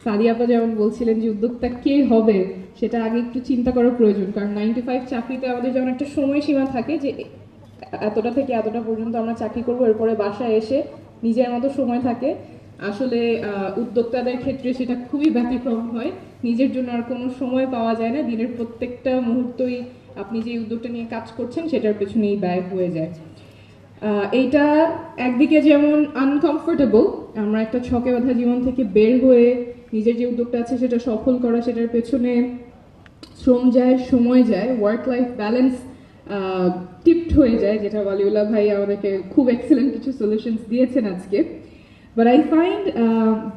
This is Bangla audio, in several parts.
সাদিয়া আপা যেমন বলছিলেন যে উদ্যোক্তা কে হবে সেটা আগে একটু চিন্তা করার প্রয়োজন, কারণ 9 to 5 চাকরিতে আমাদের যেমন একটা সময়সীমা থাকে যে এতটা থেকে এতটা পর্যন্ত আমরা চাকরি করবো, এরপরে বাসায় এসে নিজের মতো সময় থাকে। আসলে উদ্যোক্তাদের ক্ষেত্রে সেটা খুবই ব্যতিক্রম হয়, নিজের জন্য আর কোনো সময় পাওয়া যায় না, দিনের প্রত্যেকটা মুহূর্তই আপনি যে উদ্যোগটা নিয়ে কাজ করছেন সেটার পেছনেই ব্যয় হয়ে যায়। এইটা একদিকে যেমন আনকমফোর্টেবল, আমরা একটা ছকে বাঁধা জীবন থেকে বের হয়ে নিজের যে উদ্যোগটা আছে সেটা সফল করা, সেটার পেছনে শ্রম যায়, সময় যায়, ওয়ার্ক লাইফ ব্যালেন্স টিপড হয়ে যায়, যেটা ওয়ালিউল্লাহ ভাই আমাদেরকে খুব এক্সেলেন্ট কিছু সলিউশনস দিয়েছেন আজকে। But I find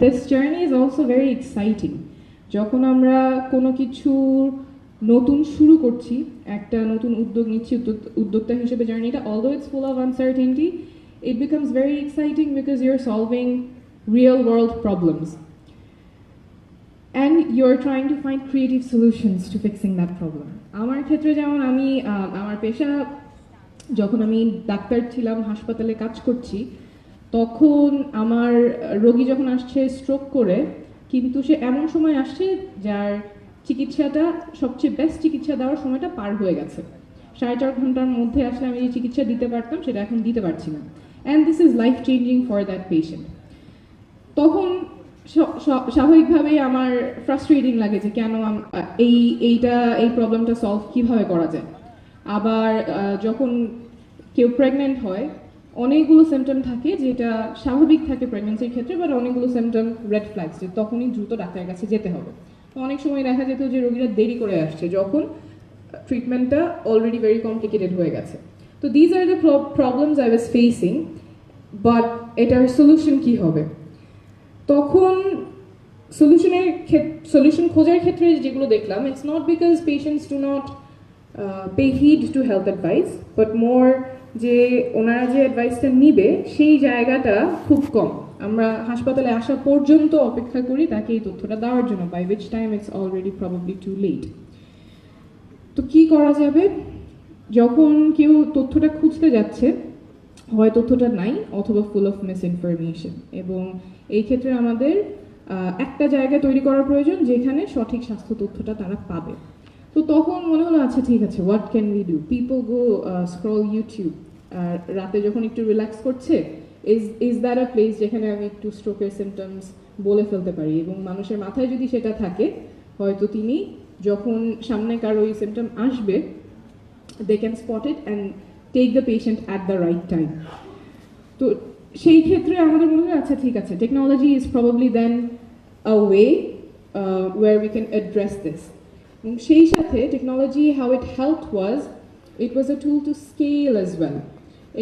this journey is also very exciting. যখন আমরা কোনো কিছু নতুন শুরু করছি, একটা নতুন উদ্যোগ নিচ্ছি উদ্যোক্তা হিসেবে, জার্নিটা although it's full of uncertainty, it becomes very exciting because you're solving real world problems and you're trying to find creative solutions to fixing that problem. আমার ক্ষেত্রে যেমন আমি আমার পেশা, যখন আমি ডাক্তার ছিলাম, হাসপাতালে কাজ করছি, তখন আমার রোগী যখন আসছে স্ট্রোক করে, কিন্তু সে এমন সময় আসছে যার চিকিৎসাটা সবচেয়ে বেস্ট চিকিৎসা দেওয়ার সময়টা পার হয়ে গেছে। 4.5 ঘন্টার মধ্যে আসলে আমি যে চিকিৎসা দিতে পারতাম সেটা এখন দিতে পারছি না, and this is life changing for that patient. তখন স্বাভাবিকভাবেই আমার ফ্রাস্ট্রেটিং লাগে যে কেন এই প্রবলেমটা সলভ কিভাবে করা যায়। আবার যখন কেউ প্রেগনেন্ট হয়, অনেকগুলো সিমটম থাকে যেটা স্বাভাবিক থাকে প্রেগনেন্সির ক্ষেত্রে, বাট অনেকগুলো সিমটম রেড ফ্ল্যাগস, যে তখনই দ্রুত ডাক্তারের কাছে যেতে হবে। অনেক সময় দেখা যেত যে রোগীরা দেরি করে আসছে যখন ট্রিটমেন্টটা অলরেডি ভেরি কমপ্লিকেটেড হয়ে গেছে। তো these are the problems I was facing, but এটার সলিউশন কি হবে? তখন সলিউশন খোঁজার ক্ষেত্রে যেগুলো দেখলাম, it's not because patients do not pay heed to health advice, but more যে ওনারা যে অ্যাডভাইসটা নিবে সেই জায়গাটা খুব কম। আমরা হাসপাতালে আসা পর্যন্ত অপেক্ষা করি তাকে এই তথ্যটা দেওয়ার জন্য, by which time it's already probably too late. তো কি করা যাবে? যখন কেউ তথ্যটা খুঁজতে যাচ্ছে, হয় তথ্যটা নাই অথবা ফুল অফ মিস ইনফরমেশন, এবং এই ক্ষেত্রে আমাদের একটা জায়গা তৈরি করার প্রয়োজন যেখানে সঠিক স্বাস্থ্য তথ্যটা তারা পাবে। তো তখন মনে হলো আচ্ছা ঠিক আছে, what can we do? People go scroll YouTube, আর রাতে যখন একটু রিল্যাক্স করছে, ইজ দ্যাট আ প্লেস যেখানে আমি একটু স্ট্রোকের সিমটমস বলে ফেলতে পারি, এবং মানুষের মাথায় যদি সেটা থাকে, হয়তো তিনি যখন সামনে কারো ওই সিমটম আসবে, they can spot it and take the patient at the right time. তো সেই ক্ষেত্রে আমাদের মনে হয় আচ্ছা ঠিক আছে, technology is probably then a way where we can address this. এবং সেই সাথে technology how it help was, it was a tool to scale as well.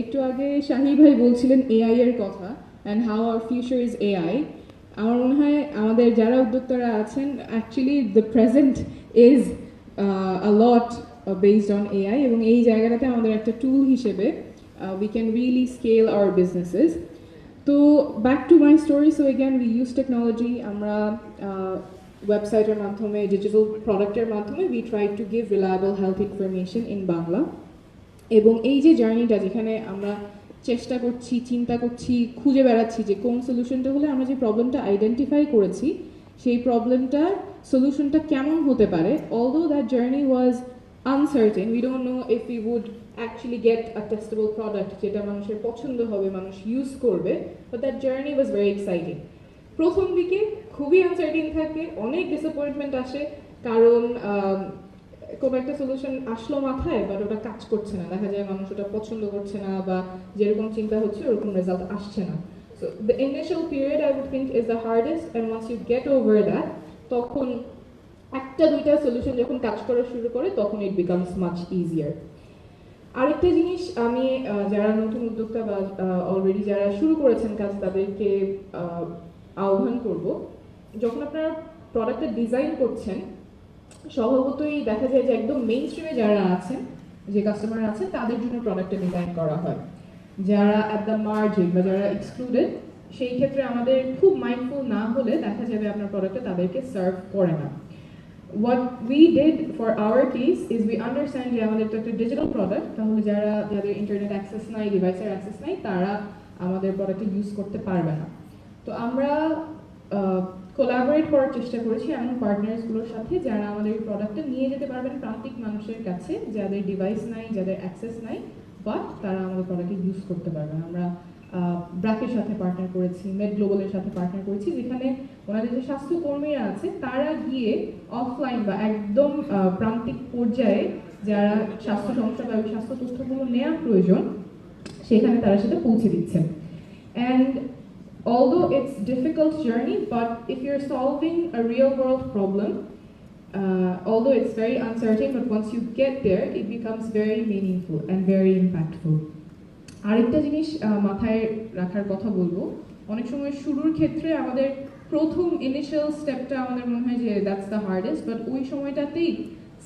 একটু আগে শাহি ভাই বলছিলেন এআই এর কথা, and how our future is AI. আমার মনে হয় আমাদের যারা উদ্যোক্তারা আছেন, actually the present is a lot based on AI, এবং এই জায়গাটাতে আমাদের একটা টুল হিসেবে we can really scale our businesses. তো back to my story, so again we use technology, আমরা ওয়েবসাইটের মাধ্যমে, ডিজিটাল প্রোডাক্টের মাধ্যমে we try to give reliable health information in Bangla. এবং এই যে জার্নিটা, যেখানে আমরা চেষ্টা করছি, চিন্তা করছি, খুঁজে বেড়াচ্ছি যে কোন সলিউশনটা হলে আমরা যে প্রবলেমটা আইডেন্টিফাই করেছি সেই প্রবলেমটার সলিউশনটা কেমন হতে পারে, although that journey was uncertain, we don't know if we would actually get a testable product যেটা মানুষের পছন্দ হবে, মানুষ ইউজ করবে, but that journey was very exciting. প্রথম দিকে খুবই আনসার্টেন থাকে, অনেক ডিসঅ্যাপয়েন্টমেন্ট আসে, কারণ কোনো একটা সলিউশন আসলো মাথায়, বাট ওটা কাজ করছে না, দেখা যায় মানুষ ওটা পছন্দ করছে না, বা যেরকম চিন্তা হচ্ছে ওরকম রেজাল্ট আসছে না। So the initial period I would think is the hardest, and once you get over that, তখন একটা দুইটা সলিউশন যখন কাজ করা শুরু করে তখন ইট বিকামস মাচ ইজিয়ার। আরেকটা জিনিস আমি যারা নতুন উদ্যোক্তা বা অলরেডি যারা শুরু করেছেন কাজ, তাদেরকে আহ্বান করব, যখন আপনারা প্রোডাক্টটা ডিজাইন করছেন, স্বভাবতই দেখা যায় যে একদম মেইন স্ট্রিমে যারা আছেন, যে কাস্টমার আছেন, তাদের জন্য প্রোডাক্টটা ডিজাইন করা হয়। যারা অ্যাট দ্য মার্জিন বা যারা এক্সক্লুডেড, সেই ক্ষেত্রে আমাদের খুব মাইন্ডফুল না হলে দেখা যাবে আপনার প্রোডাক্টটা তাদেরকে সার্ভ করে না। What we did for our case is we understand যে আমাদের তো একটা ডিজিটাল প্রোডাক্ট, তাহলে যাদের ইন্টারনেট অ্যাক্সেস নাই, ডিভাইসের অ্যাক্সেস নাই, তারা আমাদের প্রোডাক্টটা ইউজ করতে পারবে না। তো আমরা কোলাবোরেট করার চেষ্টা করেছি এমন পার্টনার্সগুলোর সাথে যারা আমাদের প্রোডাক্টটা নিয়ে যেতে পারবেন প্রান্তিক মানুষের কাছে, যাদের ডিভাইস নাই, যাদের অ্যাক্সেস নাই, বাট তারা আমাদের প্রোডাক্টে ইউজ করতে পারবেন। আমরা ব্র্যাকের সাথে পার্টনার করেছি, মেড গ্লোবালের সাথে পার্টনার করেছি, যেখানে ওনাদের যে স্বাস্থ্যকর্মীরা আছে তারা গিয়ে অফলাইন বা একদম প্রান্তিক পর্যায়ে যারা স্বাস্থ্য সমস্যা বা স্বাস্থ্য তথ্যগুলো নেওয়ার প্রয়োজন সেখানে তারা সেটা পৌঁছে দিচ্ছেন। And although it's difficult journey, but if you're solving a real world problem, although it's very uncertain, but once you get there, it becomes very meaningful and very impactful. আরেকটা জিনিস মাথায় রাখার কথা বলবো, অনেক সময় শুরুর ক্ষেত্রে আমাদের প্রথম ইনিশিয়াল স্টেপটা আমাদের মনে হয় যে দ্যাটস দ্য হার্ডেস্ট, বাট ওই সময়টাতেই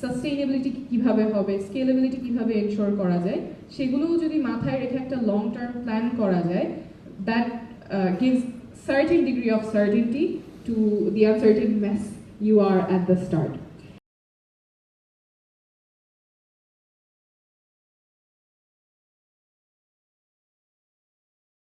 সাস্টেইনেবিলিটি কীভাবে হবে, স্কেলেবিলিটি কীভাবে এনশোর করা যায়, সেগুলোও যদি মাথায় রেখে একটা লং টার্ম প্ল্যান করা যায়, that gives certain degree of certainty to the uncertain mess you are at the start.